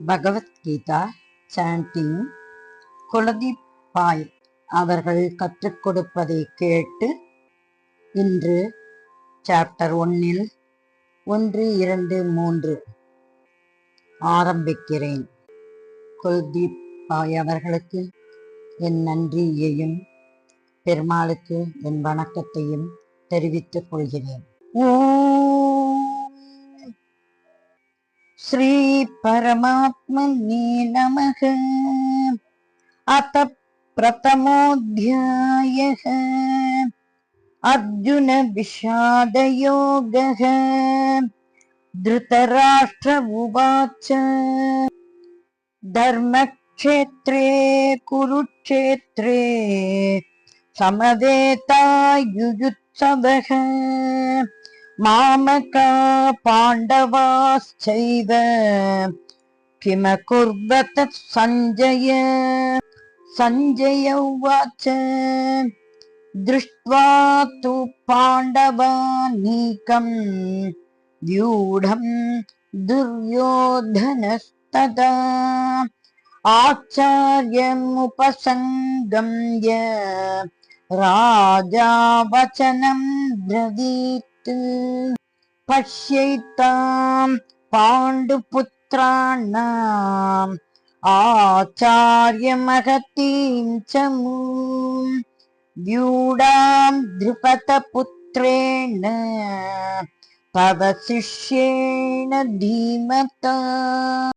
Bhagavad Gita sanding குலதீப் பாய் அவர்கள் கற்றுக் கொடுப்பதை கேட்டு இன்று சாப்டர் 1 1, 2, 3 ஆரம்பிக்கிறேன். குல்தீப் பாய் அவர்களுக்கு என் நன்றியையும் பெருமாளுக்கு என் வணக்கத்தையும் தெரிவித்துக் கொள்கிறேன். ஸ்ரீ பரமாத்மனே நமக. அத பிரதமோऽध्यायः அர்ஜுன விஷாத யோகः. திருதராஷ்டிர உவாச்ச தர்மக்ஷேத்ரே குருக்ஷேத்ரே சமவேதாயுயுத்சவः மாமகா பாண்டவாஸ்சைவ கிமகுர்வத சஞ்சய. சஞ்சய உவாச்ச திருஷ்ட்வா து பாண்டவானீகம் வியூಢம் துர்யோதனஸ்ததா ஆச்சார்யமுபசங்கம்ய ராஜா வசனம் ப்ரவீத். பஷ்யைதாம் பாண்டுபுத்ராணாம் ஆச்சார்யமகதீம் ச மூம் வியூಢாம் த்ருபதபுத்ரேண தவ சிஷ்யேண தீமதா.